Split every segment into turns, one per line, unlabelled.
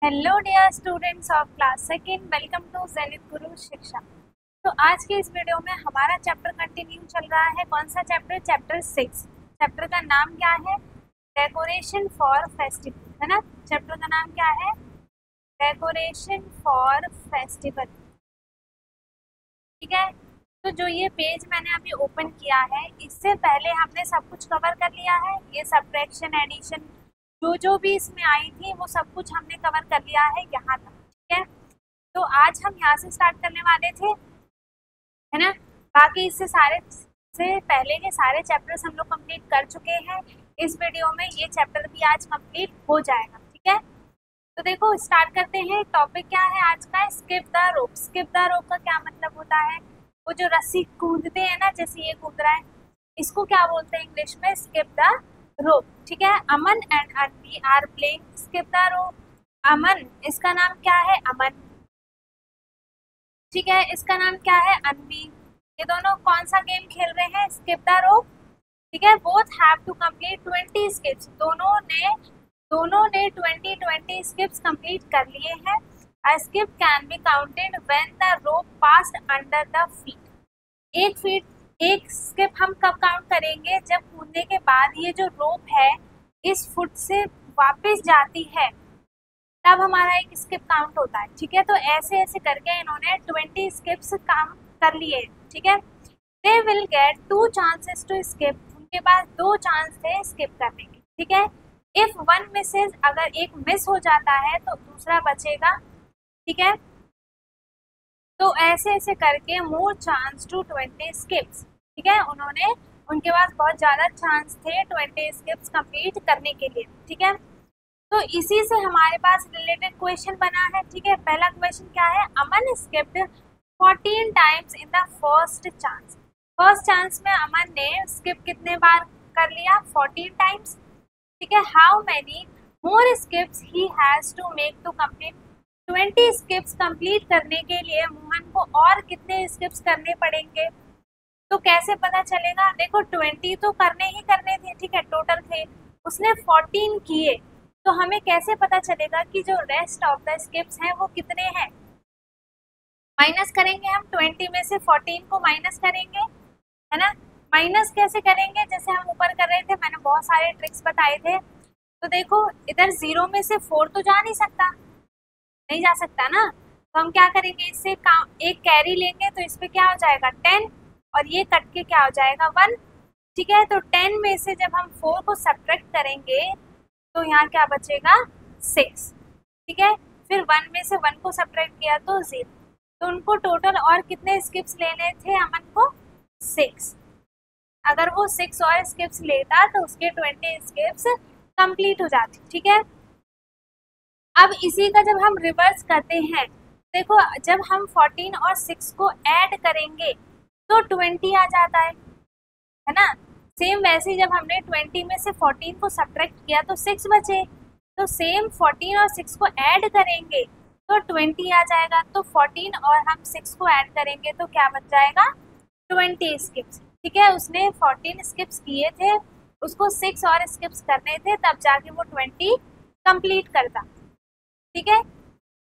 Hello dear students of class second, welcome to Zenith Guru Shiksha. तो आज के इस वीडियो में हमारा चैप्टर कंटिन्यू चल रहा है। कौन सा चैप्टर? चैप्टर 6। चैप्टर का नाम क्या है? डेकोरेशन फॉर फेस्टिवल, है ना। चैप्टर का नाम क्या है? Decoration for festival. ठीक है, तो जो ये पेज मैंने अभी ओपन किया है, इससे पहले हमने सब कुछ कवर कर लिया है। ये सब्ट्रैक्शन, एडिशन, जो भी इसमें आई थी वो सब कुछ हमने कवर कर लिया है यहाँ तक। ठीक है, तो आज हम यहाँ से स्टार्ट करने वाले थे, है ना। बाकी इससे पहले के सारे चैप्टर्स हम लोग कंप्लीट कर चुके हैं। इस वीडियो में ये चैप्टर भी आज कंप्लीट हो जाएगा। ठीक है, तो देखो स्टार्ट करते हैं। टॉपिक क्या है आज का? Skip the rope. Skip the रोप का क्या मतलब होता है? वो जो रस्सी कूदते हैं ना, जैसे ये कूद रहा है, इसको क्या बोलते हैं इंग्लिश में? Skip the rope. ठीक है, Aman and Anvi are playing skip the rope. Aman, इसका नाम क्या है? अमन। ठीक है, इसका नाम क्या है? अनवी। ये दोनों कौन सा गेम खेल रहे हैं? Skip the rope. ठीक है, both have to complete 20 skips. दोनों ने 20 स्किप्स कंप्लीट कर लिए हैं। A skip can be counted when the rope passed under the feet. एक स्किप हम कब काउंट करेंगे? जब कूदने के बाद ये जो रोप है इस फुट से वापस जाती है, तब हमारा एक स्किप काउंट होता है। ठीक है, तो ऐसे ऐसे करके इन्होंने 20 स्किप्स काम कर लिए। ठीक है, they will get 2 chances to skip. उनके पास 2 चांस थे स्किप करने के। ठीक है, इफ वन मिसेज, अगर एक मिस हो जाता है तो दूसरा बचेगा। ठीक है, तो ऐसे ऐसे करके मोर चांस टू 20 स्किप्स। ठीक है, उनके पास बहुत ज़्यादा चांस थे 20 स्किप्स कंप्लीट करने के लिए। ठीक है, तो इसी से हमारे पास रिलेटेड क्वेश्चन बना है। ठीक है, पहला क्वेश्चन क्या है? Aman skipped 14 times in the first chance. First chance में अमन ने स्किप कितने बार कर लिया? 14 टाइम्स। ठीक है, how many more skips he has to make to complete 20 skips complete करने के लिए मोहन को और कितने स्किप्स करने पड़ेंगे? तो कैसे पता चलेगा? देखो 20 तो करने थे। ठीक है, टोटल थे, उसने 14 किए, तो हमें कैसे पता चलेगा कि जो रेस्ट ऑफ द स्किप्स हैं वो कितने हैं? माइनस करेंगे हम, 20 में से 14 को माइनस करेंगे, है ना। माइनस कैसे करेंगे? जैसे हम ऊपर कर रहे थे, मैंने बहुत सारे ट्रिक्स बताए थे। तो देखो इधर 0 में से 4 तो जा नहीं जा सकता ना, तो हम क्या करेंगे? इससे एक कैरी लेंगे, तो इस पे क्या हो जाएगा? 10, और ये कट के क्या हो जाएगा? 1। ठीक है, तो 10 में से जब हम 4 को सब्ट्रैक्ट करेंगे तो यहाँ क्या बचेगा? 6। ठीक है, फिर 1 में से 1 को सब्ट्रैक्ट किया तो 0। तो उनको टोटल और कितने स्किप्स लेने थे अमन को? 6। अगर वो 6 और स्किप्स लेता तो उसके 20 स्किप्स कंप्लीट हो जाती। ठीक है, अब इसी का जब हम रिवर्स करते हैं, देखो जब हम 14 और 6 को ऐड करेंगे तो 20 आ जाता है ना। सेम वैसे ही जब हमने 20 में से 14 को सब्ट्रैक्ट किया तो 6 बचे, तो सेम 14 और 6 को ऐड करेंगे तो 20 आ जाएगा। तो 14 और हम 6 को ऐड करेंगे तो क्या बच जाएगा? 20 स्किप्स। ठीक है, उसने 14 स्किप्स किए थे, उसको 6 और स्किप्स करने थे, तब जाके वो 20 कंप्लीट करता। ठीक है,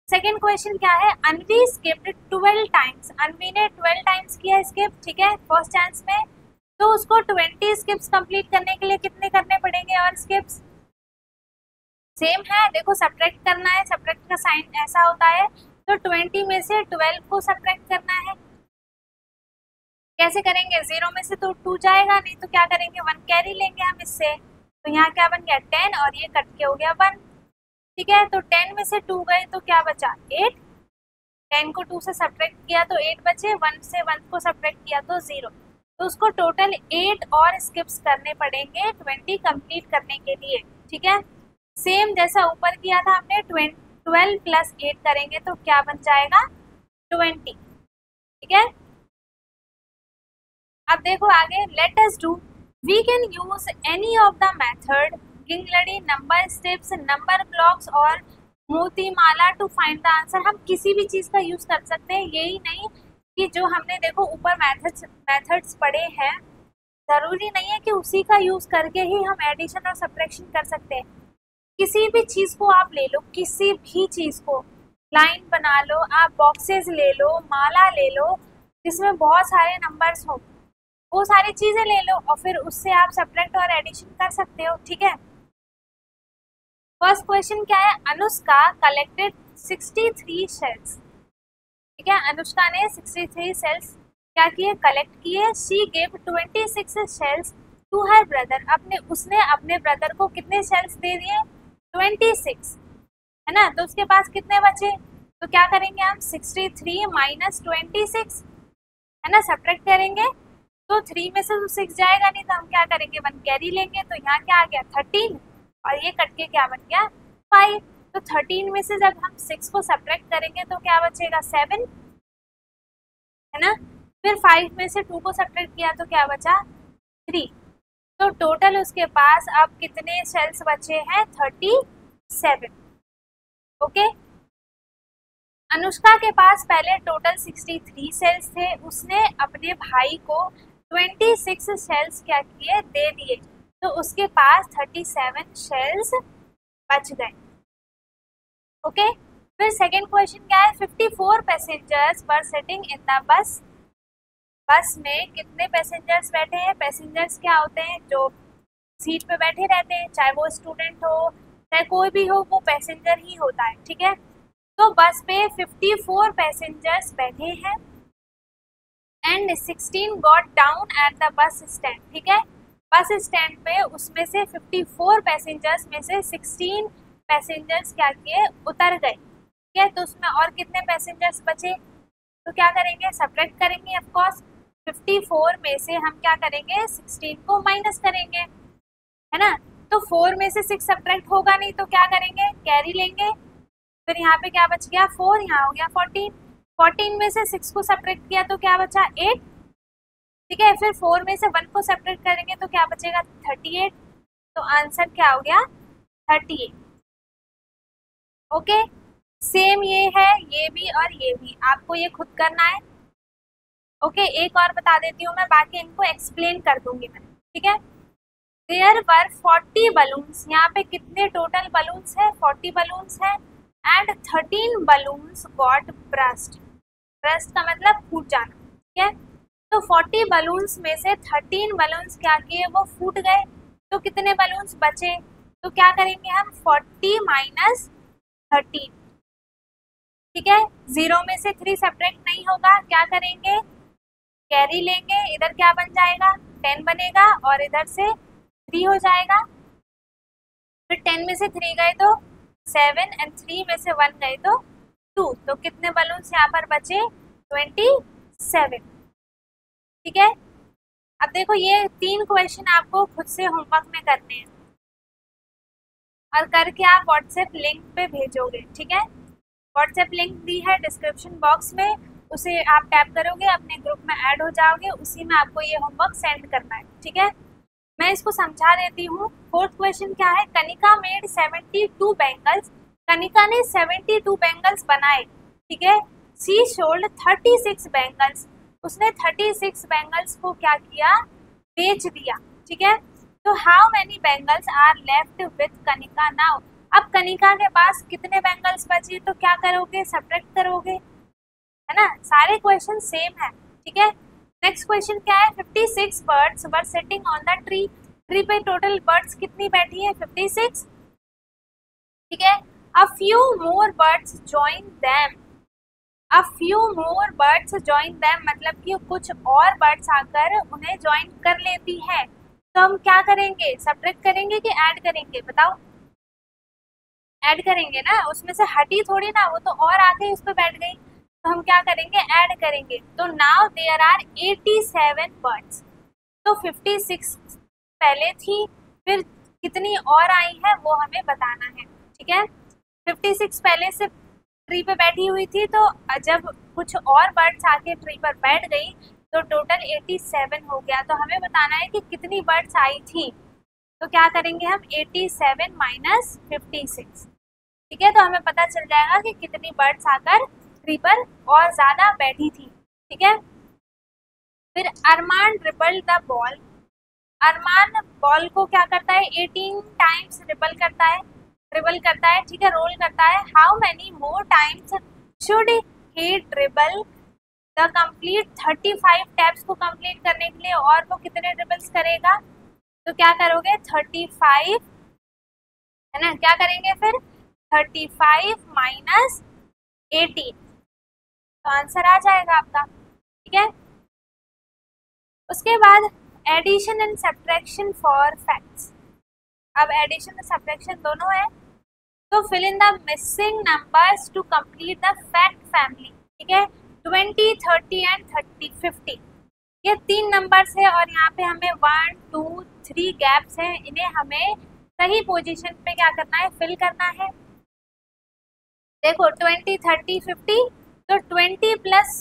सेकेंड क्वेश्चन क्या है? अनवी स्किप्ड 12 टाइम्स। अनवी ने 12 टाइम्स किया स्किप। ठीक है, फर्स्ट चांस में, तो उसको 20 स्किप्स कंप्लीट करने के लिए कितने करने पड़ेंगे और स्किप्स? सेम है, देखो सब्ट्रैक्ट करना है, सब्ट्रैक्ट का साइन ऐसा होता है, तो 20 में से 12 को सब्ट्रैक्ट करना है। कैसे करेंगे? 0 में से तो 2 जाएगा नहीं, तो क्या करेंगे? 1 कैरी लेंगे हम इससे, तो यहाँ क्या बन गया? 10, और ये कट के हो गया 1। ठीक है, तो 10 में से 2 गए तो क्या बचा? 8। 10 को 2 से सब्ट्रैक्ट किया तो 8 बचे, 1 से 1 को सब्ट्रैक्ट किया तो 0। तो उसको टोटल 8 और स्किप्स करने पड़ेंगे 20 कंप्लीट करने के लिए। ठीक है, सेम जैसा ऊपर किया था हमने, 12 प्लस 8 करेंगे तो क्या बन जाएगा? 20। ठीक है, अब देखो आगे, let us do, we can use any of the method गिंगलड़ी, नंबर स्टेप्स, नंबर ब्लॉक्स और मोती माला टू फाइंड द आंसर। हम किसी भी चीज का यूज कर सकते हैं, यही नहीं कि जो हमने देखो ऊपर मेथड्स पढ़े हैं, जरूरी नहीं है कि उसी का यूज करके ही हम एडिशन और सब्ट्रैक्शन कर सकते हैं। किसी भी चीज को आप ले लो, किसी भी चीज को, लाइन बना लो, आप बॉक्सेस ले लो, माला ले लो, जिसमें बहुत सारे नंबर्स हो, वो सारी चीजें ले लो और फिर उससे आप सब्ट्रैक्ट और एडिशन कर सकते हो। ठीक है, फर्स्ट क्वेश्चन क्या है, अनुष्का कलेक्टेड 63 शेल्स। ठीक है, अनुष्का ने 63 शेल्स क्या किए, कलेक्ट किए। She give 26 shells to her brother, उसने अपने ब्रदर को कितने शेल्स दे दिए, 26, है ना। तो उसके पास कितने बचे, तो क्या करेंगे हम, 63 माइनस 26, है ना, सब्ट्रैक्ट करेंगे तो 3 में से 6 जाएगा नहीं, तो हम क्या करेंगे, 1 कैरी लेंगे, तो यहाँ क्या आ गया 13 और ये कट के क्या बन गया 5। तो 13 में से जब हम 6 को सब्ट्रैक्ट करेंगे तो क्या बचेगा 7, है ना। फिर 5 में से 2 को सब्ट्रैक्ट किया तो क्या बचा 3। तो टोटल उसके पास अब कितने शेल्स बचे हैं, 37। ओके, अनुष्का के पास पहले टोटल 63 शेल्स थे, उसने अपने भाई को 26 शेल्स क्या किए, दे दिए, तो उसके पास 37 शेल्स बच गए। ओके, फिर सेकेंड क्वेश्चन क्या है, 54 passengers were sitting in the bus. बस में कितने पैसेंजर्स बैठे हैं, पैसेंजर्स क्या होते हैं, जो सीट पे बैठे रहते हैं, चाहे वो स्टूडेंट हो चाहे कोई भी हो, वो पैसेंजर ही होता है। ठीक है, तो बस पे 54 पैसेंजर्स बैठे हैं and 16 got down at the bus stand. ठीक है, बस स्टैंड पे उसमें से 54 पैसेंजर्स में से 16 पैसेंजर्स क्या किए, उतर गए। ठीक है, तो उसमें और कितने पैसेंजर्स बचे, तो क्या करेंगे, सब्ट्रैक्ट करेंगे। ऑफ कोर्स 54 में से हम क्या करेंगे, 16 को माइनस करेंगे, है ना। तो 4 में से 6 सब्ट्रैक्ट होगा नहीं, तो क्या करेंगे, कैरी लेंगे। फिर यहाँ पे क्या बच गया 4, यहाँ हो गया 14। 14 में से 6 को सब्ट्रैक्ट किया तो क्या बचा 8। ठीक है, फिर 4 में से 1 को सब्ट्रैक्ट करेंगे तो क्या बचेगा 38। तो आंसर क्या हो गया 38। ओके, सेम ये है, ये भी और ये भी, आपको ये खुद करना है। ओके, एक और बता देती हूँ मैं, बाकी इनको एक्सप्लेन कर दूंगी मैं। ठीक है, देयर वर 40 बलून्स, यहाँ पे कितने टोटल बलून्स है, 40 बलून्स है and 13 balloons got burst. Burst का मतलब फूट जाना। ठीक है, तो 40 बलून्स में से 13 बलून्स क्या किए, वो फूट गए, तो कितने बलून्स बचे, तो क्या करेंगे हम 40 माइनस 13। ठीक है, 0 में से 3 सब्ट्रैक्ट नहीं होगा, क्या करेंगे, कैरी लेंगे, इधर क्या बन जाएगा 10 बनेगा और इधर से 3 हो जाएगा। फिर 10 में से 3 गए तो 7 एंड 3 में से 1 गए तो 2, तो कितने बलून्स यहाँ पर बचे 27। ठीक है, अब देखो ये 3 क्वेश्चन आपको खुद से होमवर्क में करने हैं और करके आप व्हाट्सएप लिंक पे भेजोगे। ठीक है, व्हाट्सएप लिंक दी है डिस्क्रिप्शन बॉक्स में, उसे आप टैप करोगे, अपने ग्रुप में ऐड हो जाओगे, उसी में आपको ये होमवर्क सेंड करना है। ठीक है, मैं इसको समझा देती हूँ। फोर्थ क्वेश्चन क्या है, कनिका मेड 72 बैंगल्स, कनिका ने 72 बैंगल्स बनाए। ठीक है, सी सोल्ड 36 बैंगल्स, उसने 36 बैंगल्स को क्या किया, बेच दिया। ठीक है, तो how many bangles are left with Kanika now. अब कनिका के पास कितने बैंगल्स बचे, तो क्या करोगे, सब्ट्रैक्ट करोगे, है ना। सारे क्वेश्चन सेम है। ठीक है, नेक्स्ट क्वेश्चन क्या है, 56 birds were sitting on the tree. Tree पे टोटल बर्ड्स कितनी बैठी है, 56। ठीक है, a few more birds join them, a few more birds join them मतलब कि कुछ और बर्ड्स आकर उन्हें ज्वाइन कर लेती है, तो हम क्या करेंगे, सब्ट्रैक्ट करेंगे कि ऐड करेंगे, बताओ। ऐड करेंगे ना, उसमें से हटी थोड़ी ना, वो तो और आके उस पर बैठ गई, तो हम क्या करेंगे, ऐड करेंगे। तो नाउ देयर आर 87 बर्ड्स, तो 56 पहले थी, फिर कितनी और आई है वो हमें बताना है। ठीक है, 56 पहले से ट्री पे बैठी हुई थी, तो जब कुछ और बर्ड्स आके ट्री पर बैठ गई तो टोटल 87 हो गया, तो हमें बताना है कि कितनी बर्ड्स आई थी। तो क्या करेंगे हम, 87 माइनस 56। ठीक है, तो हमें पता चल जाएगा कि कितनी बर्ड्स आकर ट्री पर और ज्यादा बैठी थी। ठीक है, फिर Armaan dribble the ball, Armaan ball को क्या करता है, 18 टाइम्स ड्रिबल करता है। ड्रिबल करता है, ठीक है, रोल करता है, how many more times should he dribble the complete 35 taps को कंप्लीट करने के लिए, और वो कितने ड्रिबल्स करेगा, तो क्या करोगे 35, है ना, क्या करेंगे फिर 35 माइनस 18, तो आंसर आ जाएगा आपका, ठीक है। उसके बाद addition and subtraction for facts. अब एडिशन और सब्ट्रैक्शन दोनों है, तो fill in the missing numbers to complete the fact family, ठीक है। 20, 30 एंड 30, 50 ये 3 नंबर्स है, और यहाँ पे हमें 1, 2, 3 गैप्स हैं, इन्हें हमें सही पोजीशन पे क्या करना है, फिल करना है। देखो 20, 30, 50, तो 20 प्लस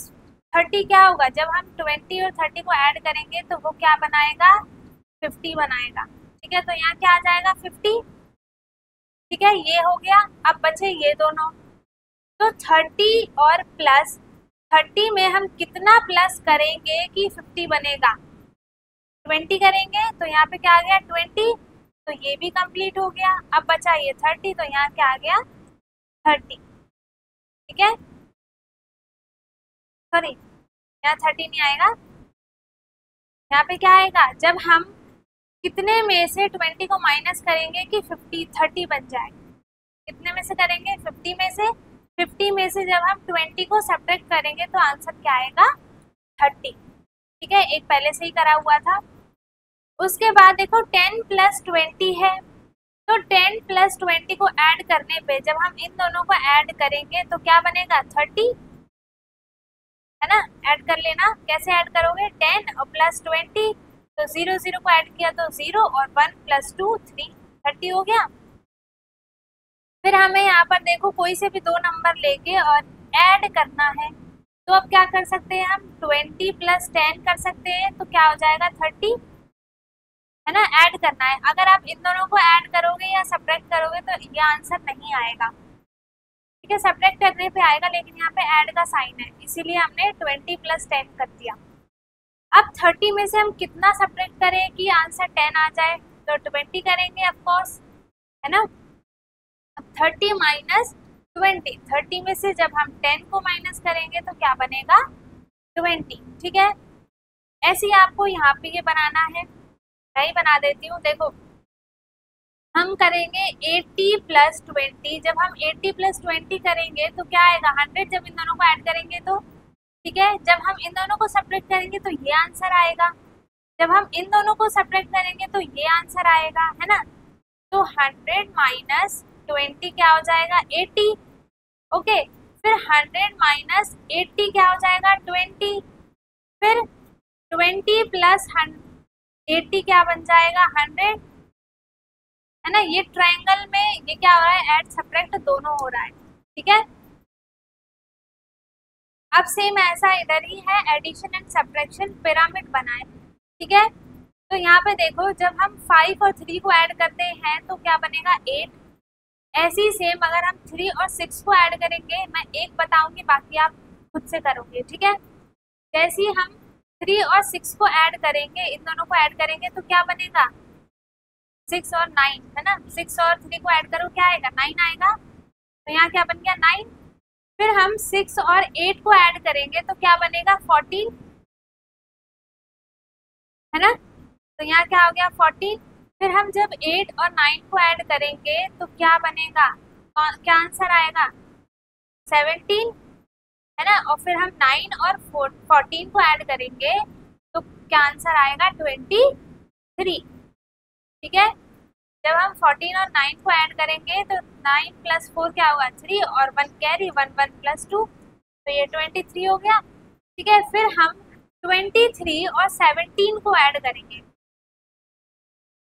30 क्या होगा, जब हम 20 और 30 को ऐड करेंगे तो वो क्या बनाएगा, 50 बनाएगा, ठीक है। तो यहाँ क्या आ जाएगा 50, ठीक है, ये हो गया। अब बचे ये दोनों, तो 30 और प्लस 30 में हम कितना प्लस करेंगे कि 50 बनेगा, 20 करेंगे, तो यहाँ पे क्या आ गया 20, तो ये भी कंप्लीट हो गया। अब बचा ये 30, तो यहाँ क्या आ गया 30, ठीक है, सॉरी यहाँ 30 नहीं आएगा, यहाँ पे क्या आएगा, जब हम कितने में से 20 को माइनस करेंगे कि 30 बन जाए, कितने में से करेंगे 50 में से, 50 में से जब हम 20 को सब्ट्रैक्ट करेंगे तो आंसर क्या आएगा 30, ठीक है, एक पहले से ही करा हुआ था। उसके बाद देखो 10 प्लस 20 है, तो 10 प्लस 20 को ऐड करने पे जब हम इन दोनों को ऐड करेंगे तो क्या बनेगा 30, है ना, ऐड कर लेना, कैसे ऐड करोगे 10 और प्लस 20, तो 0 0 को ऐड किया तो 0 और 1 प्लस 2 3, 30 हो गया। फिर हमें यहाँ पर देखो कोई से भी 2 नंबर लेके और ऐड करना है, तो अब क्या कर सकते हैं हम 20 प्लस 10 कर सकते हैं, तो क्या हो जाएगा 30, है ना, ऐड करना है। अगर आप इन दोनों को ऐड करोगे या सब्ट्रैक्ट करोगे तो ये आंसर नहीं आएगा, ठीक है, सब्ट्रैक्ट करने पे आएगा, लेकिन यहाँ पे ऐड का साइन है, इसीलिए हमने 20 प्लस 10 कर दिया। अब 30 में से हम कितना सब्ट्रैक्ट करें कि आंसर 10 आ जाए, तो 20 करेंगे ऑफ कोर्स, है ना। अब 30 माइनस 20, 30 में से जब हम 10 को माइनस करेंगे तो क्या बनेगा 20, ठीक है। ऐसे ही आपको यहाँ पे ये बनाना है, मैं ही बना देती हूँ। देखो हम करेंगे 80 प्लस 20, जब हम 80 प्लस 20 करेंगे तो क्या आएगा 100, जब इन दोनों को ऐड करेंगे तो, ठीक है, जब हम इन दोनों को सब्ट्रैक्ट करेंगे तो ये आंसर आएगा, जब हम इन दोनों को सब्ट्रैक्ट करेंगे तो ये आंसर आएगा, है ना। तो 100 माइनस 20 क्या हो जाएगा 80, ओके, फिर 100 माइनस 80 क्या हो जाएगा 20, फिर 20 प्लस 80 क्या बन जाएगा 100, है ना। ये ट्रायंगल में ये क्या हो रहा है, ऐड सब्ट्रैक्ट दोनों हो रहा है, ठीक है। अब सेम ऐसा इधर ही है, एडिशन एंड सब्ट्रैक्शन पिरामिड बनाए, ठीक है। तो यहाँ पे देखो जब हम 5 और 3 को ऐड करते हैं तो क्या बनेगा 8, ऐसे ही सेम अगर हम 3 और 6 को ऐड करेंगे, मैं एक बताऊंगी बाकी आप खुद से करोगे, ठीक है। जैसे ही हम 3 और 6 को ऐड करेंगे, इन दोनों को ऐड करेंगे तो क्या बनेगा 6 और 9, है ना, 6 और 3 को ऐड करो क्या आएगा 9 आएगा, तो यहाँ क्या बन गया 9। फिर हम 6 और 8 को ऐड करेंगे तो क्या बनेगा 14, है ना, तो यहाँ क्या हो गया 14। फिर हम जब 8 और 9 को ऐड करेंगे तो क्या बनेगा, क्या आंसर आएगा 17, है ना, और फिर हम 9 और 14 को ऐड करेंगे तो क्या आंसर आएगा 23, ठीक है। जब हम 14 और 9 को ऐड करेंगे तो 9 प्लस 4 क्या होगा 3, और 1 कैरी 1 1 प्लस 2, तो ये 23 हो गया, ठीक है। फिर हम 23 और 17 को ऐड करेंगे,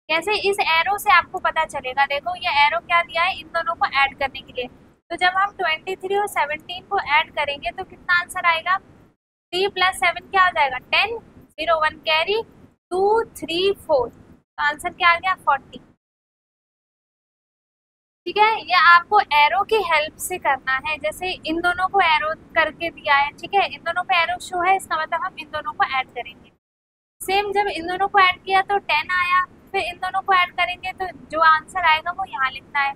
कैसे, इस एरो से आपको पता चलेगा, देखो ये एरो क्या दिया है इन दोनों को ऐड करने के लिए। तो जब हम 23 और 17 को ऐड करेंगे तो कितना आंसर आएगा 3 प्लस 7 क्या हो जाएगा 10, 0 1 कैरी 2 3 4, तो आंसर क्या आ गया 40, ठीक है। ये आपको एरो की हेल्प से करना है, जैसे इन दोनों को एरो करके दिया है, ठीक है, इन दोनों पे एरो शो है, इसका मतलब हम इन दोनों को ऐड करेंगे। सेम जब इन दोनों को ऐड किया तो 10 आया, फिर इन दोनों को ऐड करेंगे तो जो आंसर आएगा वो यहाँ लिखना है,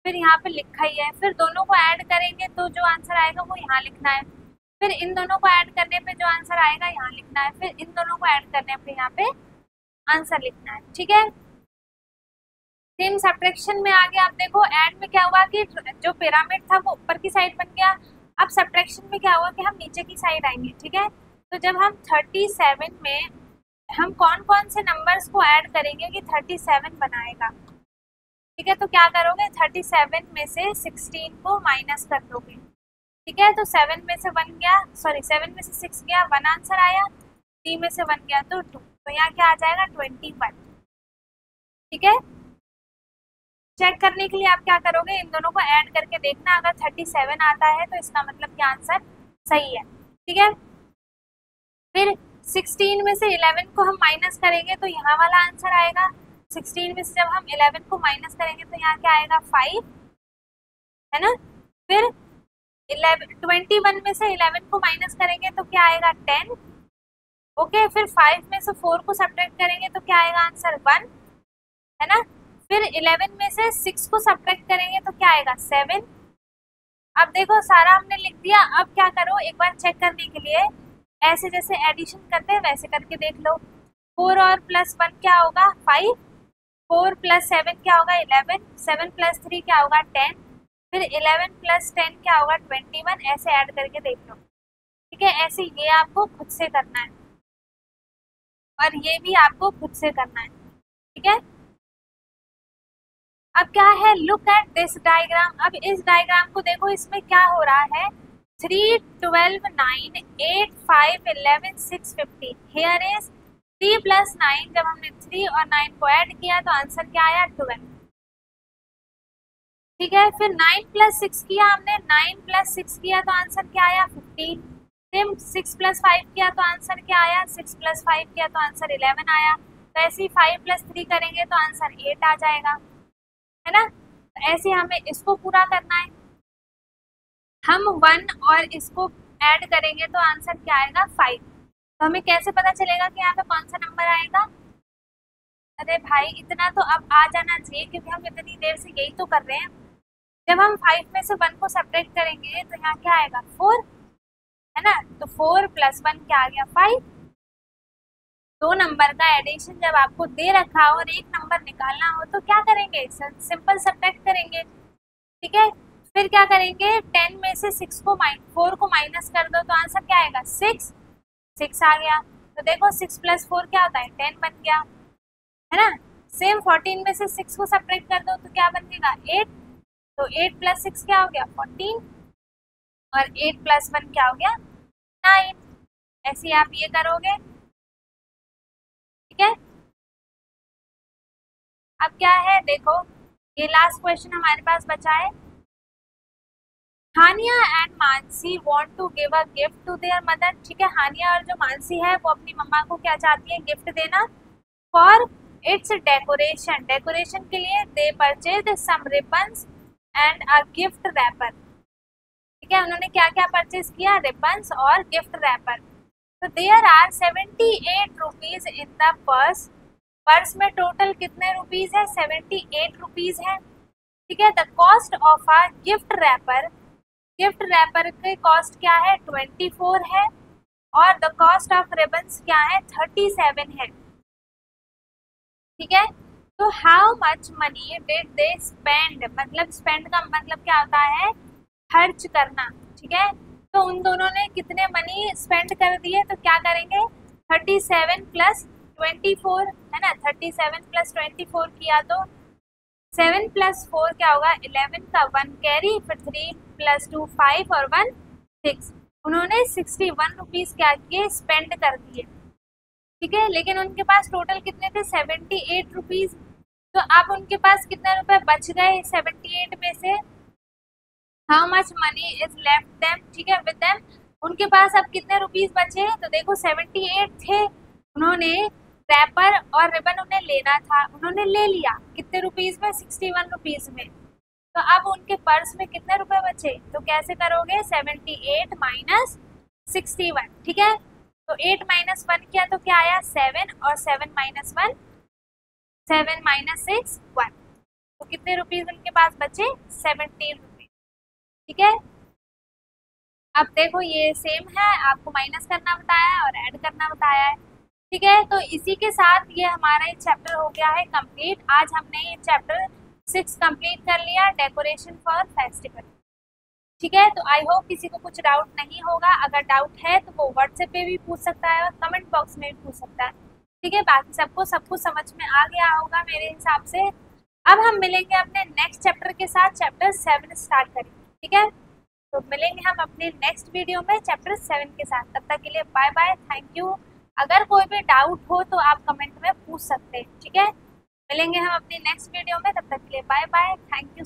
फिर यहाँ पे लिखा ही है, फिर दोनों को ऐड करेंगे तो जो आंसर आएगा वो यहाँ लिखना है, फिर इन दोनों को ऐड करने पे जो आंसर आएगा यहाँ लिखना है, फिर इन दोनों को ऐड करने पे यहाँ पे आंसर लिखना है। ठीक है, सेम सब्ट्रैक्शन में आगे आप देखो, ऐड में क्या हुआ कि जो पिरामिड था वो ऊपर की साइड बन गया। अब सब्ट्रैक्शन में क्या हुआ कि हम नीचे की साइड आएंगे। ठीक है, तो जब हम 37 में हम कौन कौन से नंबर्स को ऐड करेंगे कि 37 बनाएगा। ठीक है, तो क्या करोगे, 37 में से 16 को माइनस कर दोगे। ठीक है, तो 7 में से 1 गया, सॉरी 7 में से 6 गया, 1 आंसर आया, 3 में से 1 गया तो 2, तो यहाँ क्या आ जाएगा 21। ठीक है, चेक करने के लिए आप क्या करोगे, इन दोनों को ऐड करके देखना, अगर 37 आता है तो इसका मतलब कि आंसर सही है। ठीक है, फिर 16 में से 11 को हम माइनस करेंगे तो यहाँ वाला आंसर आएगा। 16 में से जब हम 11 को माइनस करेंगे तो यहाँ क्या आएगा 5, है ना। फिर 21 में से 11 को माइनस करेंगे तो क्या आएगा 10। ओके, फिर 5 में से 4 को सब्ट्रैक्ट करेंगे तो क्या आएगा आंसर 1, है ना। फिर 11 में से 6 को सब्ट्रैक्ट करेंगे तो क्या आएगा 7। अब देखो सारा हमने लिख दिया, अब क्या करो एक बार चेक करने के लिए ऐसे जैसे एडिशन करते हैं वैसे करके देख लो। 4 और प्लस 1 क्या होगा 5, 4 प्लस 7 क्या होगा 11, 7 प्लस 3 क्या होगा 10, फिर 11 प्लस 10 क्या होगा 21, ऐसे ऐड करके देख लो। ठीक है, ऐसे ये आपको खुद से करना है और ये भी आपको खुद से करना है। ठीक है, अब क्या है, लुक एट दिस डायग्राम। अब इस डायग्राम को देखो, इसमें क्या हो रहा है 3, 12, 9, 8, 5, 11, 6, 15। हियर इज 3 प्लस 9, जब हमने 3 और 9 को ऐड किया तो आंसर क्या आया 12। ठीक है, फिर 9 प्लस 6 किया हमने, 9 प्लस 6 किया तो आंसर क्या आया 15। सेम 6 प्लस 5 किया तो आंसर क्या आया, 6 प्लस 5 किया तो आंसर 11 आया। तो ऐसे ही 5 प्लस 3 करेंगे तो आंसर 8 आ जाएगा, है ना। तो ऐसे हमें इसको पूरा करना है, हम 1 और इसको ऐड करेंगे तो आंसर क्या आएगा 5। तो हमें कैसे पता चलेगा कि यहाँ पे कौन सा नंबर आएगा। अरे भाई इतना तो अब आ जाना चाहिए, क्योंकि हम इतनी देर से यही तो कर रहे हैं। जब हम 5 में से 1 को सब्ट्रैक्ट करेंगे तो यहाँ क्या आएगा 4, है ना। तो 4 प्लस 1 क्या आ गया 5। दो नंबर का एडिशन जब आपको दे रखा हो और एक नंबर निकालना हो तो क्या करेंगे, सिंपल सब्ट्रैक्ट करेंगे। ठीक है, फिर क्या करेंगे 10 में से 4 को माइनस कर दो तो आंसर क्या आएगा 6 आ गया। तो देखो 6 प्लस 4 क्या होता है 10 बन गया, है ना। सेम 14 में से 6 को सब्ट्रैक्ट कर दो तो क्या बनेगा 8। तो 8 प्लस 6 क्या हो गया 14, और 8 प्लस 1 क्या हो गया 9। ऐसे आप ये करोगे। ठीक है, अब क्या है देखो, ये लास्ट क्वेश्चन हमारे पास बचा है। Haniya and Mansi want to give a gift to their mother. ठीक है, हानिया और जो मानसी है वो अपनी मम्मा को क्या चाहती है, गिफ्ट देना। फॉर इट्स डेकोरेशन, डेकोरेशन के लिए they purchase some ribbons and a gift wrapper. ठीक है, उन्होंने क्या क्या परचेज किया, रिबन्स और गिफ्ट रैपर। तो there are 78 rupees in the purse. Purse में टोटल कितने रुपीज है 78 रुपीज है। ठीक है, the cost of a gift wrapper, gift wrapper की कॉस्ट क्या है 24 है, और द कॉस्ट ऑफ रिबन्स क्या है 37 है। ठीक है, तो how much money did they spend, मतलब स्पेंड का मतलब क्या होता है खर्च करना। ठीक है, तो उन दोनों ने कितने मनी स्पेंड कर दिए, तो क्या करेंगे 37 प्लस 24, है ना। 37 प्लस 24 किया तो 7 प्लस 4 क्या होगा 11 का 1 कैरी, फिर 3 प्लस 2 5 और 1 6। उन्होंने 61 रुपीज क्या किए स्पेंड कर दिए। ठीक है, लेकिन उनके पास टोटल कितने थे 78 रुपीज। तो अब उनके पास कितने रुपए बच गए 78 में से, how much money is left them. ठीक है, विद देम उनके पास अब कितने रुपीज बचे, तो देखो 78 थे, उन्होंने रैपर और रिबन उन्हें लेना था, उन्होंने ले लिया कितने रुपीज में 61 रुपीज में। तो अब उनके पर्स में कितने रुपए बचे, तो कैसे करोगे 78 माइनस 61। ठीक है, तो 8 माइनस 1 किया तो क्या आया 7, और 7 माइनस 1 7 माइनस 6 1। तो कितने रुपीज उनके पास बचे? 17 रुपीज। ठीक है, अब देखो ये सेम है, आपको माइनस करना बताया है और ऐड करना बताया है। ठीक है, तो इसी के साथ ये हमारा ये चैप्टर हो गया है कंप्लीट। आज हमने ये चैप्टर 6 कंप्लीट कर लिया, डेकोरेशन फॉर फेस्टिवल। ठीक है, तो आई होप किसी को कुछ डाउट नहीं होगा। अगर डाउट है तो वो व्हाट्सएप पे भी पूछ सकता है और कमेंट बॉक्स में भी पूछ सकता है। ठीक है, बाकी सबको सब कुछ समझ में आ गया होगा मेरे हिसाब से। अब हम मिलेंगे अपने नेक्स्ट चैप्टर के साथ, चैप्टर 7 स्टार्ट करेंगे। ठीक है, तो मिलेंगे हम अपने नेक्स्ट वीडियो में चैप्टर 7 के साथ। तब तक के लिए बाय बाय, थैंक यू। अगर कोई भी डाउट हो तो आप कमेंट में पूछ सकते हैं। ठीक है, मिलेंगे हम अपनी नेक्स्ट वीडियो में, तब तक के लिए बाय बाय, थैंक यू।